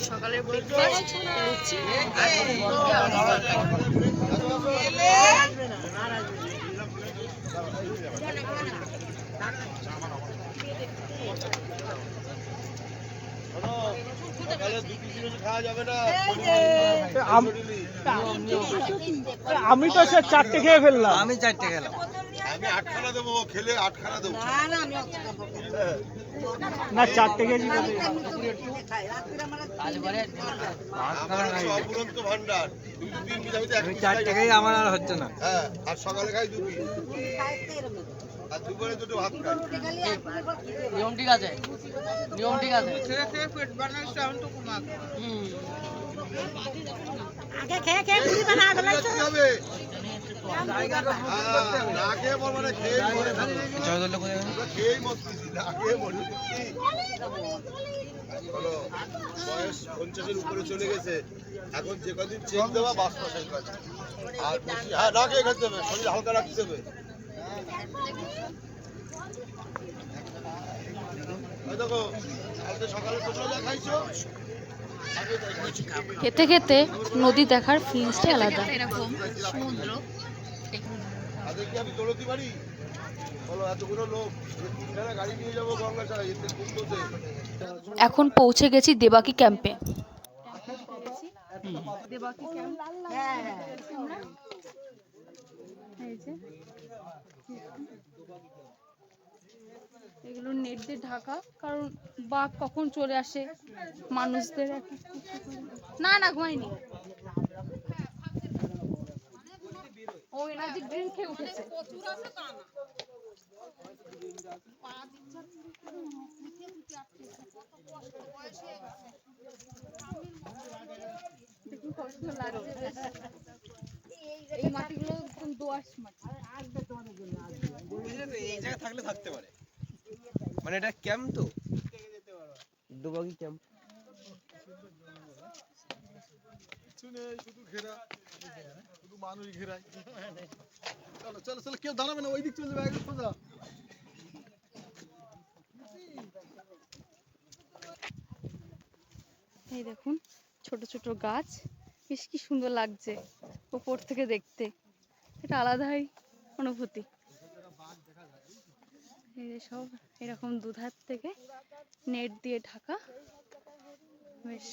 সকালের ব্রেকফাস্ট লুচি আমি তো সে 4টে খেয়ে ফেললাম। আমি 4টে খেলাম। আমি 8খানা দেবো, খেলে 8খানা দেবো। না 4টে খেয়েছি বলে অপুরন্ত ভান্ডার 2-3 মিটামিতে 4টে খেয়ে আমার আর হচ্ছে না। হ্যাঁ, আর সকালে খাই 2 পিস আর দুপুরে দুটো ভাত খাই। নিয়ম ঠিক আছে, নিয়ম ঠিক আছে। পেট বানাইছে এখন তো কমা আগে খেয়ে খেয়ে পুরি বানা ফেলাইছো হবে না খেয়ে বলবো না, খেয়ে খেয়েই মরতেছি, না খেয়ে মরতেছি। বলো বয়স 50-এর উপরে চলে গেছে, এখন যে কদিন চেক দেওয়া 5 মাসের কাজ। আর বেশি হ্যাঁ না খেয়ে খেতে হবে, শরীর হালকা রাখতে হবে। দেখো কালকে সকালে তোমরা যা খাইছো, খেতে খেতে নদী দেখার ফিলিংসটা আলাদা। এরকম সমুদ্র আগে কি আমি দৌড়তে পারি? বলো এতগুলো লোক, 3খানা গাড়ি নিয়ে যাবো গঙ্গাসাগর, এতে কুম্ভতে। এখন পৌঁছে গেছি দেবাকি ক্যাম্পে। দেবাকি ক্যাম্প এই যে এগুলো নেট দিয়ে ঢাকা, কারণ বাঘ কখন চলে আসে মানুষদের। না না ঘুমাইনি, ও এনার্জি ড্রিঙ্ক খেয়ে উঠেছে। দেখুন কত সুন্দর লাগছে, এই মাটিগুলো একদম দোআঁশ মাটি। এই জায়গা থাকলে থাকতে পারে, মানে এটা ক্যাম্প তো, দুবাগি ক্যাম্প। শুধু ঘেরা, শুধু মানুষ ঘেরায়। চলো চলো চলো, কেউ দাঁড়াবে না, ওই দিক চলে যাবে একদম সোজা। এই দেখুন ছোট ছোট গাছ, বেশ কি সুন্দর লাগছে উপর থেকে দেখতে, এটা আলাদাই অনুভূতি। এই যে সব এরকম দুধার থেকে নেট দিয়ে ঢাকা, বেশ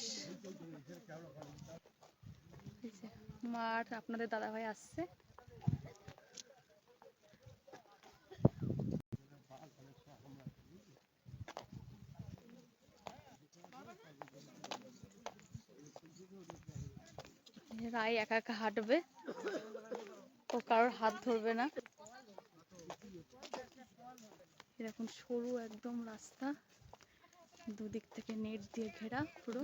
মাঠ। আপনাদের দাদাভাই আসছে। রায় একা একা হাঁটবে, ও কারোর হাত ধরবে না। এরকম সরু একদম রাস্তা, দুদিক থেকে নেট দিয়ে ঘেরা পুরো।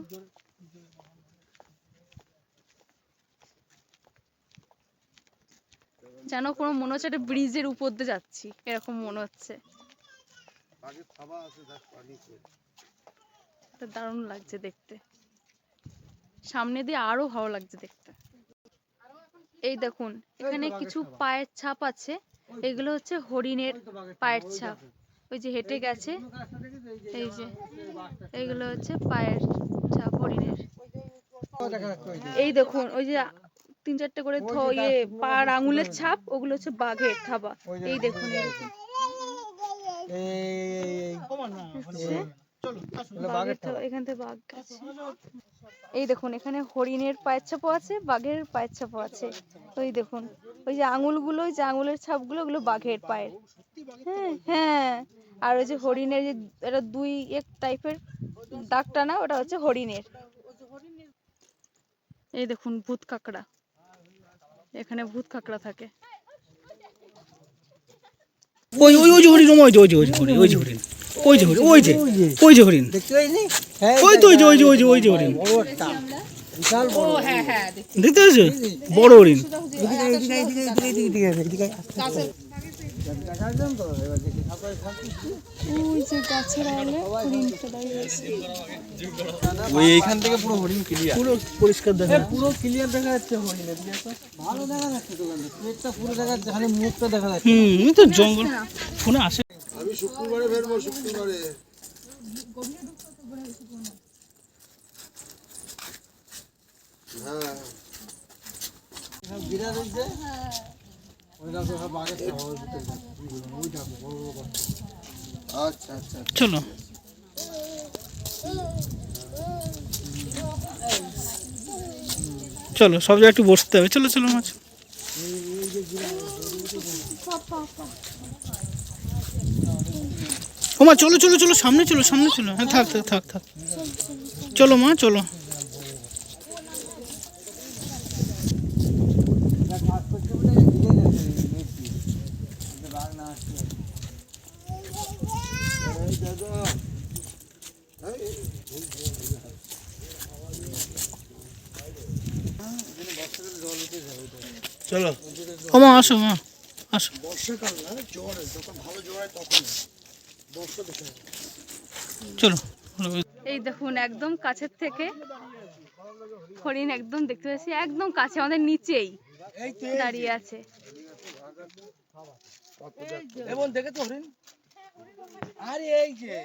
যেন কোনো মনে হচ্ছে একটা ব্রিজের উপর দিয়ে যাচ্ছি, এরকম মনে হচ্ছে। দারুণ লাগছে দেখতে, সামনে দিয়ে আরো ভালো লাগছে দেখতে। এই দেখুন এখানে কিছু পায়ের ছাপ আছে, এগুলো হচ্ছে হরিণের পায়ের ছাপ। ওই যে হেঁটে গেছে, এই যে এইগুলো হচ্ছে পায়ের ছাপ হরিণের। এই দেখুন ওই যে 3-4টে করে পার আঙুলের ছাপ, ওগুলো হচ্ছে বাঘের থাবা। এই দেখুন এরকম এখান থেকে বাঘ আছে। এই দেখুন এখানে হরিণের পায়ের ছাপও আছে, বাঘের পায়ের ছাপও আছে। ওই দেখুন ওই যে আঙুলগুলো, ওই যে আঙুলের ছাপগুলো, ওগুলো বাঘের পায়ের। হ্যাঁ হ্যাঁ, আর ওই যে হরিণের যে এটা 2 টাইপের দাগ টানা, ওটা হচ্ছে হরিণের। এই দেখুন ভূত কাঁকড়া, এখানে ভূত কাঁকড়া থাকে। ওই ওই ওই যে হরিণ, ওই যে ওই যে ওই যে হরিণ, ওই যে হরিণ, ওই যে হরিণ, ওই যে ওই যে হরিণ, দেখতে পাইনি? ওই তো ওই যে ওই যে ওই যে ওই যে হরিণ, বিশাল বড়। হ্যাঁ হ্যাঁ দেখতে পাচ্ছ বড় হরিণ। ওই যে গাছের আড়ালে হরিণটা দাঁড়িয়ে আছে। ওই এইখান থেকে পুরো হরিণ ক্লিয়ার, পুরো পরিষ্কার দেখা, পুরো ক্লিয়ার দেখা যাচ্ছে হরিণের। ভালো দেখা যাচ্ছে তো, পেটটা পুরো দেখা যাচ্ছে, খালি মুখটা দেখা যাচ্ছে। তো জঙ্গল ফোনে আসে। আমি শুক্রবারে ফেরবো, শুক্রবারে। হ্যাঁ আচ্ছা আচ্ছা চলো চলো সব জায়গায় একটু বসতে হবে, চলো চলো মাছ। ও মা চলো চলো চলো, সামনে চলো সামনে চলো। হ্যাঁ থাক থাক থাক থাক, চলো মা চলো। চলো ও মা আসো মা আসো। বর্ষাকাল না জ্বর যখন ভালো জ্বর হয় তখন বর্ষা দেখে চলো এই দেখুন একদম কাছের থেকে হরিণ একদম দেখতে পাচ্ছি, একদম কাছে আমাদের নিচেই দাঁড়িয়ে আছে। এবং দেখে তো হরিণ, আরে এই যে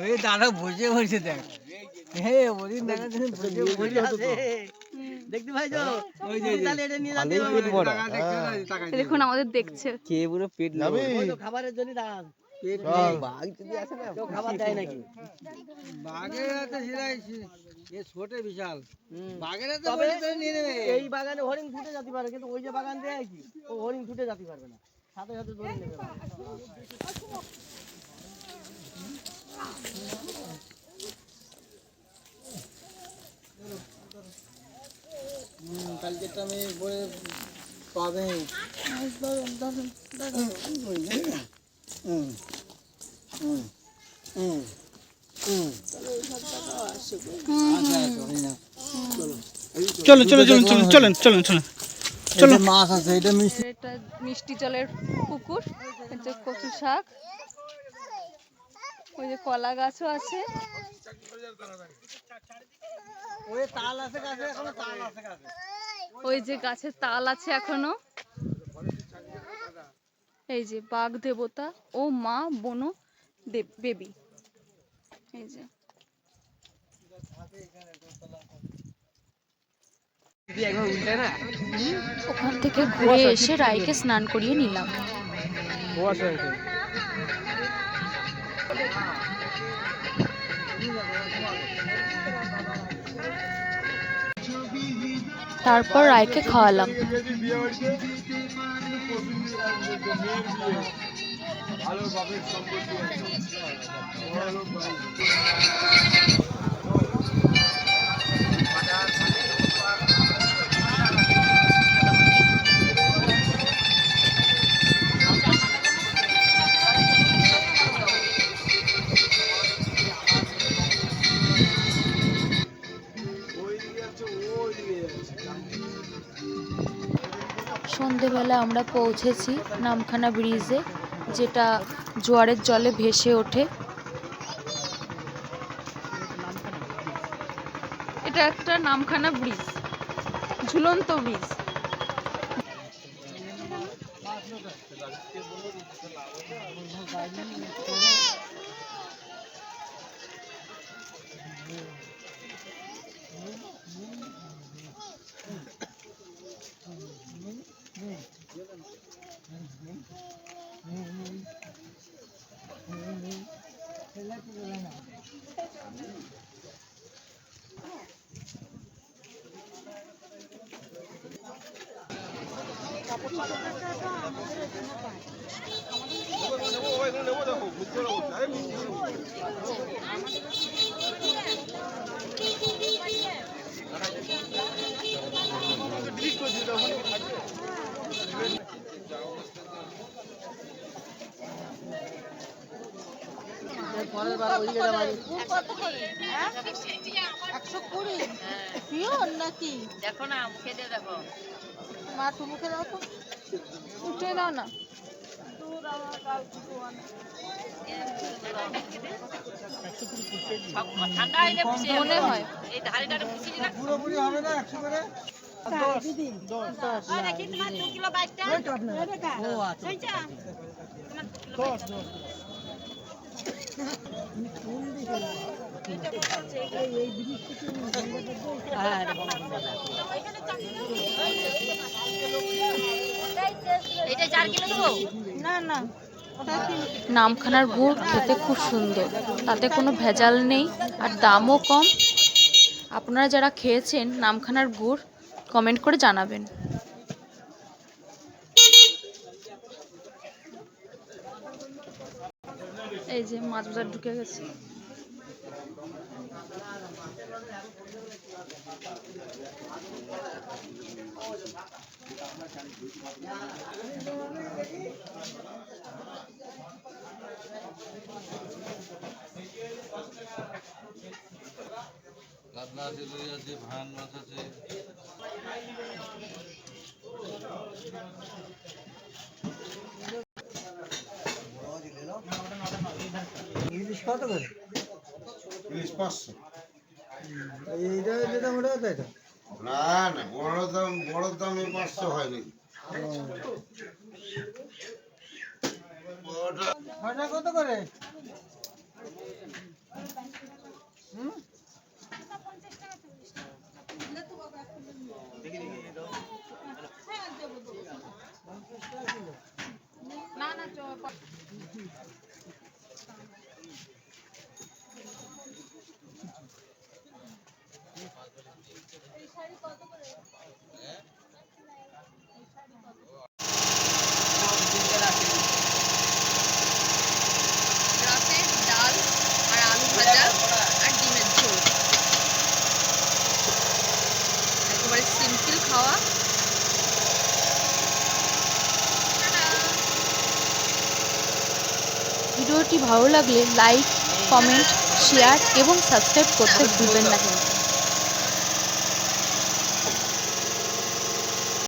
ওই দাদা বসে বসে দেখ, হে হরিণ দেখা বসে আছে দেখতে পাই তো, ওই যে তাহলে এটা নিয়ে যাতে দেখুন আমাদের দেখছে। কে পুরো পেট যাবে খাবারের জন্য দাঁড়ান, পেট চল। নেই, বাঘ যদি আসে না কেউ খাবার দেয় নাকি? বাঘের হাতে সেটাই এ ছোট বিশাল, বাঘের হাতে বলে তো নিয়ে নেবে। এই বাগানে হরিণ ছুটে যেতে পারে, কিন্তু ওই যে বাগান দেয় কি ও হরিণ ছুটে যেতে পারবে না, সাথে সাথে ধরে নেবে বাঘ। কালকেটা আমি বলে পাবে চলো চলো চলো চলো চলেন চলেন চলেন চলো। মাছ আছে, এটা মিষ্টি এটা মিষ্টি জলের পুকুর, এই যে কচু শাক, ওই যে কলা গাছও আছে। ওই তাল আছে গাছে, এখনো তাল আছে গাছে। ওই যে গাছের তাল আছে এখনো। এই যে বাঘ দেবতা ও মা বনো বেবি, এই যে ওখান থেকে ঘুরে এসে রাইকে স্নান করিয়ে নিলাম। তারপর রাইকে খাওয়ালাম। ভালো বাপের সম্পত্তি সন্ধেবেলা আমরা পৌঁছেছি নামখানা ব্রিজে, যেটা জোয়ারের জলে ভেসে ওঠে। এটা একটা নামখানা ব্রিজ, ঝুলন্ত ব্রিজ। পরের বার ওই জায়গা বাড়ি 120 পিওর নাকি? দেখো না, মুখে দিয়ে দেখো। মা তুমি মুখে দাও তো। উঠে দাও না। ঠান্ডা হইলে পুষে মনে হয় এই ধারিটা পুষি না। পুরোপুরি হবে না 100 করে। দেখি তোমার 2 কিলো 22 টা। ও আচ্ছা। সেইটা দশ হ্যাঁ এটা 4 কিলো দেবো? না না নামখানার গুড় খেতে খুব সুন্দর, তাতে কোনো ভেজাল নেই আর দামও কম। আপনারা যারা খেয়েছেন নামখানার গুড় কমেন্ট করে জানাবেন। এই যে মাছ বাজার ঢুকে গেছে। কাতলা আছে, রুই আছে, ভান মাছ আছে। ইলিশ কত করে? ইলিশ 500। এইটা যেটা মোটা কথা এটা না না, বড় দামে 500 হয়নি। ওটা কত করে? রাতে ডাল আর আলু ভাজা আর ডিমের ঝোল, একেবারে সিম্পল খাওয়া। ভিডিওটি ভালো লাগলে লাইক, কমেন্ট, শেয়ার এবং সাবস্ক্রাইব করতে ভুলবেন না।